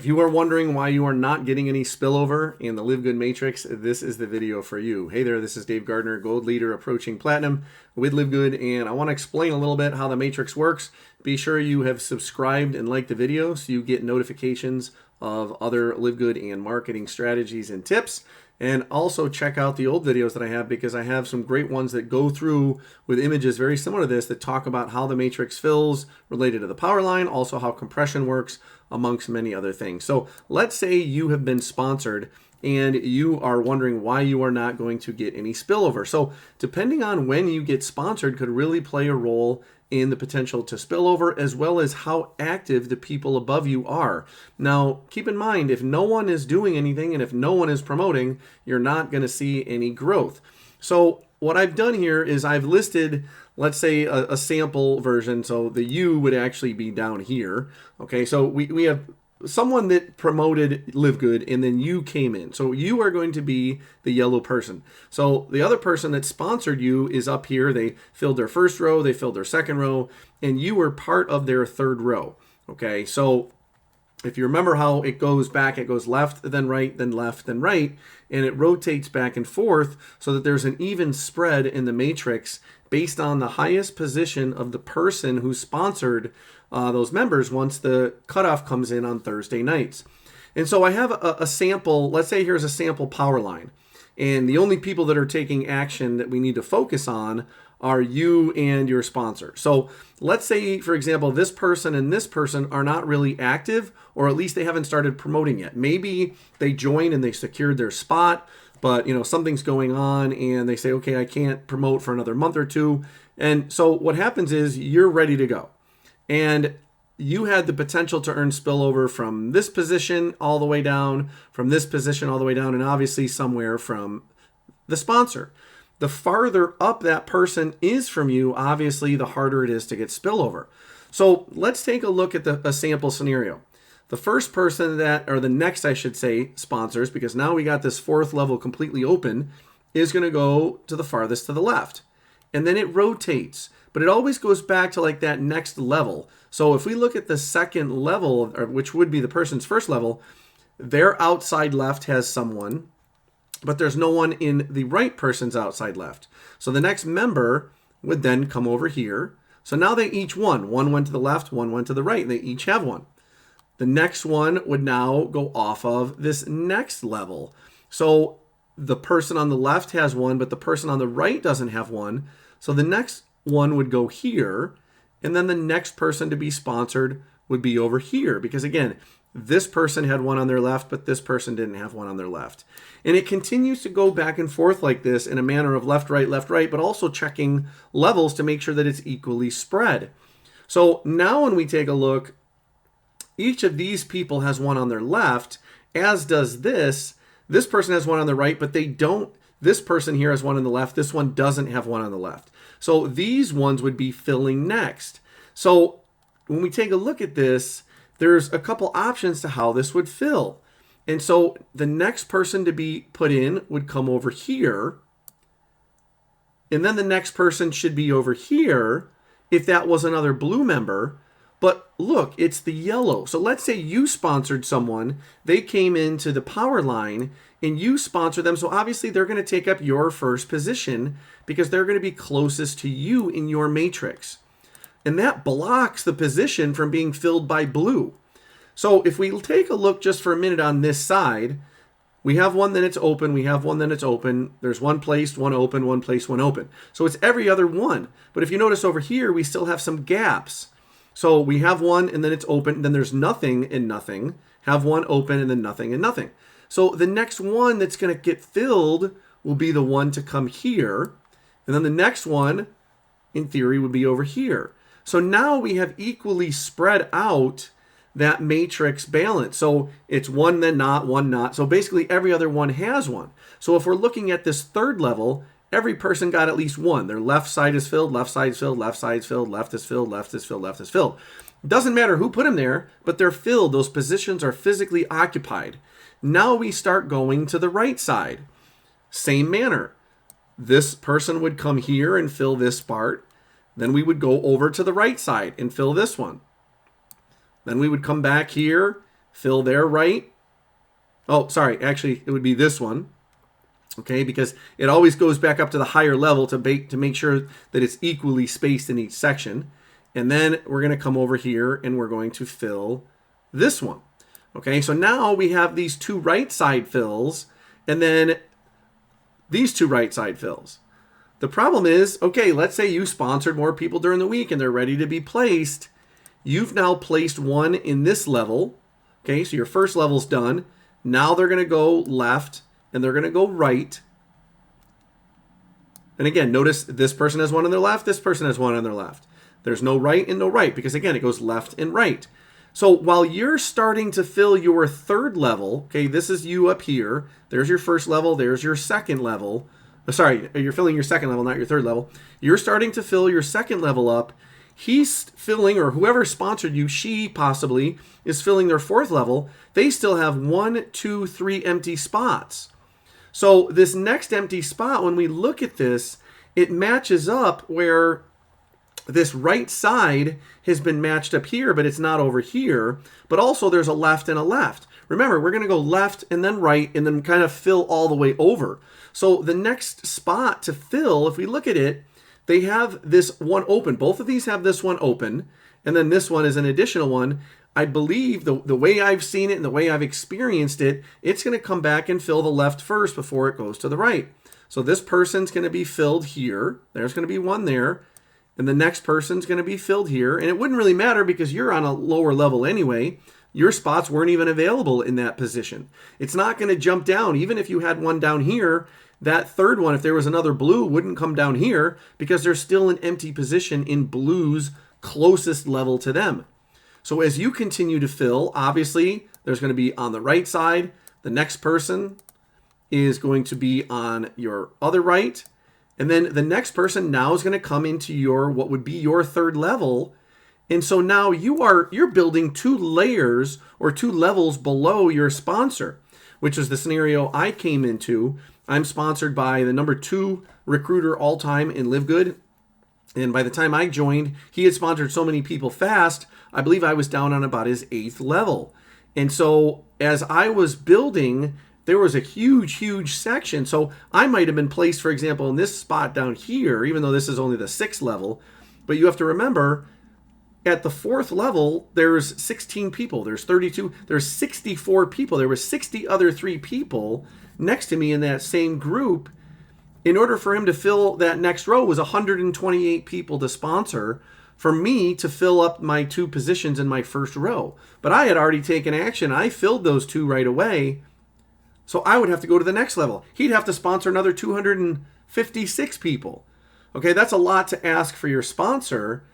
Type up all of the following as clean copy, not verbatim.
If you are wondering why you are not getting any spillover in the LiveGood Matrix, this is the video for you. Hey there, this is Dave Gardner, Gold Leader approaching Platinum with LiveGood, and I want to explain a little bit how the Matrix works. Be sure you have subscribed and liked the video so you get notifications of other LiveGood and marketing strategies and tips. And also check out the old videos that I have, because I have some great ones that go through with images very similar to this that talk about how the matrix fills related to the power line, also how compression works, amongst many other things. So let's say you have been sponsored and you are wondering why you are not going to get any spillover. So depending on when you get sponsored could really play a role in the potential to spill over, as well as how active the people above you are. Now, keep in mind, if no one is doing anything and if no one is promoting, you're not going to see any growth. So what I've done here is I've listed, let's say, a sample version. So the U would actually be down here. Okay, so we have someone that promoted LiveGood and then you came in. So you are going to be the yellow person. So the other person that sponsored you is up here. They filled their first row, they filled their second row, and you were part of their third row. Okay, so if you remember how it goes back, it goes left, then right, then left, then right, and it rotates back and forth so that there's an even spread in the matrix based on the highest position of the person who sponsored those members once the cutoff comes in on Thursday nights. And so I have a sample, let's say here's a sample power line. And the only people that are taking action that we need to focus on are you and your sponsor. So let's say, for example, this person and this person are not really active, or at least they haven't started promoting yet. Maybe they joined and they secured their spot, but something's going on and they say, okay, I can't promote for another month or two. And so what happens is you're ready to go. And you had the potential to earn spillover from this position all the way down, from this position all the way down, and obviously somewhere from the sponsor. The farther up that person is from you, obviously, the harder it is to get spillover. So let's take a look at a sample scenario. The first person that, or the next, I should say, sponsors, because now we got this fourth level completely open, is going to go to the farthest to the left. And then it rotates, but it always goes back to like that next level. So if we look at the second level, which would be the person's first level, their outside left has someone, but there's no one in the right person's outside left. So the next member would then come over here. So now they each won. One went to the left, one went to the right. They each have one. The next one would now go off of this next level. So the person on the left has one, but the person on the right doesn't have one. So the next one would go here, and then the next person to be sponsored would be over here, because again, this person had one on their left, but this person didn't have one on their left. And it continues to go back and forth like this in a manner of left, right, but also checking levels to make sure that it's equally spread. So now when we take a look, each of these people has one on their left, as does this. This person has one on the right, but they don't. This person here has one on the left. This one doesn't have one on the left. So these ones would be filling next. So when we take a look at this, there's a couple options to how this would fill. And so the next person to be put in would come over here. And then the next person should be over here if that was another blue member. But look, it's the yellow. So let's say you sponsored someone. They came into the power line and you sponsor them. So obviously they're going to take up your first position because they're going to be closest to you in your matrix. And that blocks the position from being filled by blue. So if we take a look just for a minute on this side, we have one that it's open, we have one that it's open. There's one placed, one open, one placed, one open. So it's every other one. But if you notice over here, we still have some gaps. So we have one and then it's open, then there's nothing and nothing. Have one open and then nothing and nothing. So the next one that's going to get filled will be the one to come here. And then the next one, in theory, would be over here. So now we have equally spread out that matrix balance. So it's one then not, one not. So basically every other one has one. So if we're looking at this third level, every person got at least one. Their left side is filled, left side is filled, left side is filled, left is filled, left is filled, left is filled. It doesn't matter who put them there, but they're filled. Those positions are physically occupied. Now we start going to the right side. Same manner. This person would come here and fill this part. Then we would go over to the right side and fill this one. Then we would come back here fill their right. Oh, sorry, actually it would be this one. Okay, because it always goes back up to the higher level to make sure that it's equally spaced in each section. And then we're going to come over here and we're going to fill this one. Okay, so now we have these two right side fills and then these two right side fills. The problem is, okay, let's say you sponsored more people during the week and they're ready to be placed. You've now placed one in this level. Okay, so your first level's done. Now they're going to go left and they're going to go right. And again, notice this person has one on their left, this person has one on their left. There's no right and no right because, again, it goes left and right. So while you're starting to fill your third level, okay, this is you up here. There's your first level, there's your second level. Sorry, you're filling your second level, not your third level. You're starting to fill your second level up. He's filling, or whoever sponsored you, she possibly, is filling their fourth level. They still have 1, 2, 3 empty spots. So this next empty spot, when we look at this, it matches up where this right side has been matched up here, but it's not over here. But also there's a left and a left. Remember, we're going to go left and then right and then kind of fill all the way over. So the next spot to fill, if we look at it, they have this one open. Both of these have this one open. And then this one is an additional one. I believe the way I've seen it and the way I've experienced it, it's going to come back and fill the left first before it goes to the right. So this person's going to be filled here. There's going to be one there. And the next person's going to be filled here. And it wouldn't really matter because you're on a lower level anyway. Your spots weren't even available in that position. It's not going to jump down. Even if you had one down here, that third one, if there was another blue, wouldn't come down here because there's still an empty position in blue's closest level to them. So as you continue to fill, obviously, there's going to be on the right side. The next person is going to be on your other right. And then the next person now is going to come into your, what would be your third level. And so now you're building two layers or two levels below your sponsor, which is the scenario I came into. I'm sponsored by the number 2 recruiter all time in LiveGood. And by the time I joined, he had sponsored so many people fast, I believe I was down on about his 8th level. And so as I was building, there was a huge section. So I might have been placed, for example, in this spot down here, even though this is only the 6th level. But you have to remember, at the 4th level, there's 16 people. There's 32. There's 64 people. There were 60 other 3 people next to me in that same group. In order for him to fill that next row was 128 people to sponsor for me to fill up my 2 positions in my first row. But I had already taken action. I filled those 2 right away. So I would have to go to the next level. He'd have to sponsor another 256 people. Okay, that's a lot to ask for your sponsor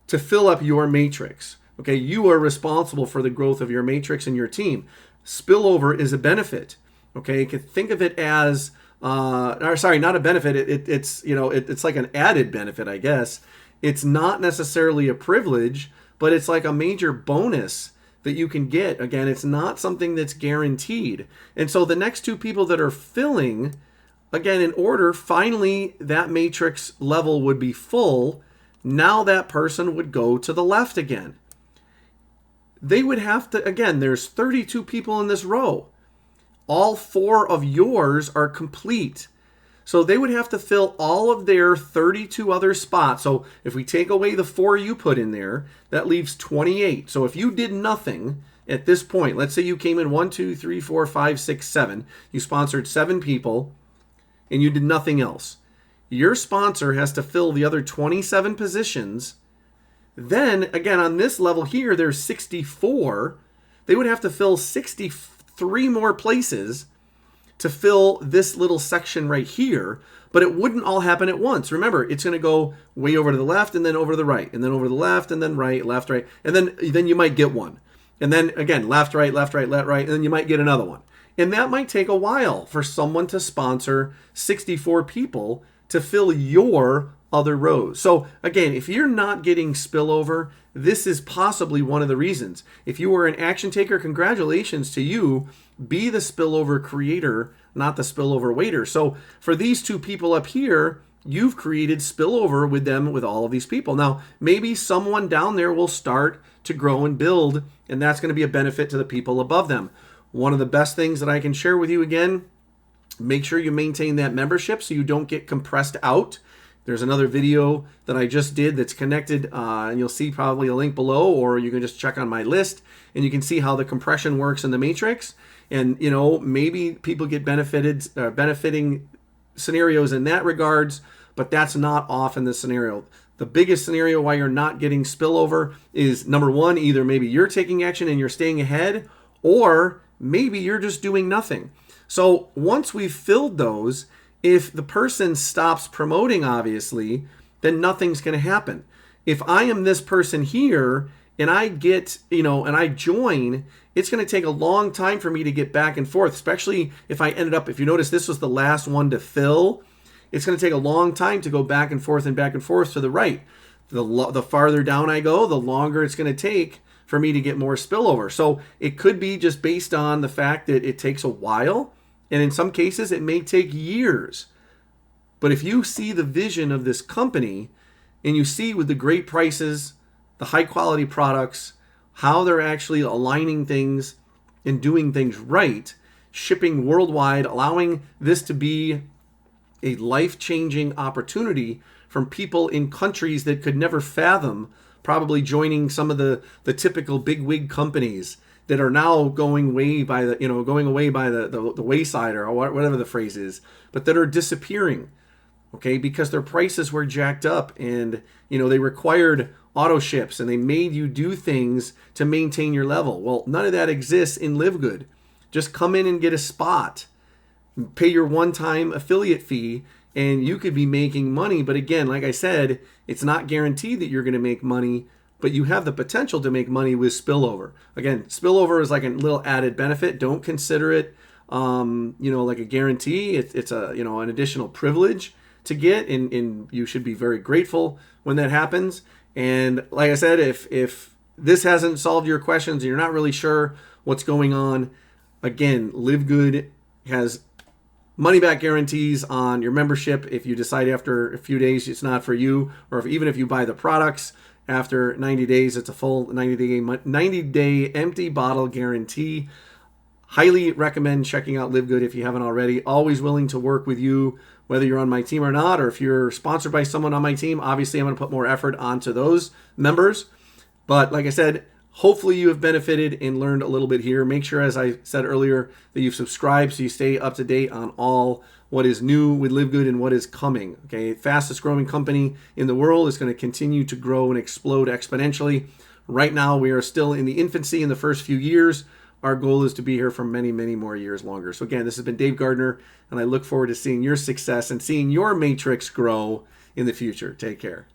to fill up your matrix. Okay, you are responsible for the growth of your matrix and your team. Spillover is a benefit. Okay, you could think of it as, sorry, not a benefit. It's like an added benefit, I guess. It's not necessarily a privilege, but it's like a major bonus that you can get. Again, it's not something that's guaranteed. And so the next 2 people that are filling, again, in order, finally that matrix level would be full. Now that person would go to the left again. They would have to, again, there's 32 people in this row. All 4 of yours are complete. So they would have to fill all of their 32 other spots. So if we take away the 4 you put in there, that leaves 28. So if you did nothing at this point, let's say you came in 1, 2, 3, 4, 5, 6, 7. You sponsored 7 people and you did nothing else. Your sponsor has to fill the other 27 positions. Then, again, on this level here, there's 64. They would have to fill 63 more places to fill this little section right here, but it wouldn't all happen at once. Remember, it's going to go way over to the left and then over to the right, and then over to the left and then right, left, right, and then you might get one. And then, again, left, right, left, right, left, right, and then you might get another one. And that might take a while for someone to sponsor 64 people to fill your other rows. So again, if you're not getting spillover, this is possibly one of the reasons. If you were an action taker, congratulations to you. Be the spillover creator, not the spillover waiter. So for these 2 people up here, you've created spillover with them, with all of these people. Now, maybe someone down there will start to grow and build, and that's going to be a benefit to the people above them. One of the best things that I can share with you, again, make sure you maintain that membership so you don't get compressed out. There's another video that I just did that's connected, and you'll see probably a link below, or you can just check on my list, and you can see how the compression works in the matrix. And, you know, maybe people get benefiting scenarios in that regards, but that's not often the scenario. The biggest scenario why you're not getting spillover is, number one, either maybe you're taking action and you're staying ahead, or maybe you're just doing nothing. So once we've filled those, if the person stops promoting, obviously, then nothing's going to happen. If I am this person here and I get, you know, and I join, it's going to take a long time for me to get back and forth, especially if I ended up, if you notice, this was the last one to fill. It's going to take a long time to go back and forth to the right. The farther down I go, the longer it's going to take for me to get more spillover. So it could be just based on the fact that it takes a while. And in some cases, it may take years. But if you see the vision of this company and you see with the great prices, the high quality products, how they're actually aligning things and doing things right, shipping worldwide, allowing this to be a life-changing opportunity from people in countries that could never fathom probably joining some of the typical big-wig companies that are now going away by the wayside, or whatever the phrase is, but that are disappearing, okay, because their prices were jacked up, and, you know, they required auto ships and they made you do things to maintain your level. Well, none of that exists in LiveGood. Just come in and get a spot, pay your one-time affiliate fee, and you could be making money. But again, like I said, it's not guaranteed that you're going to make money, but you have the potential to make money with spillover. Again, spillover is like a little added benefit. Don't consider it, like a guarantee. It's a, an additional privilege to get, and you should be very grateful when that happens. And like I said, if this hasn't solved your questions and you're not really sure what's going on, again, LiveGood has money back guarantees on your membership. If you decide after a few days it's not for you, or even if you buy the products after 90 days, it's a full 90-day empty bottle guarantee. Highly recommend checking out LiveGood if you haven't already. Always willing to work with you, whether you're on my team or not, or if you're sponsored by someone on my team. Obviously, I'm going to put more effort onto those members. But like I said, hopefully you have benefited and learned a little bit here. Make sure, as I said earlier, that you've subscribed so you stay up to date on all what is new with LiveGood and what is coming. Okay, fastest growing company in the world is going to continue to grow and explode exponentially. Right now, we are still in the infancy in the first few years. Our goal is to be here for many, many more years longer. So again, this has been Dave Gardner, and I look forward to seeing your success and seeing your matrix grow in the future. Take care.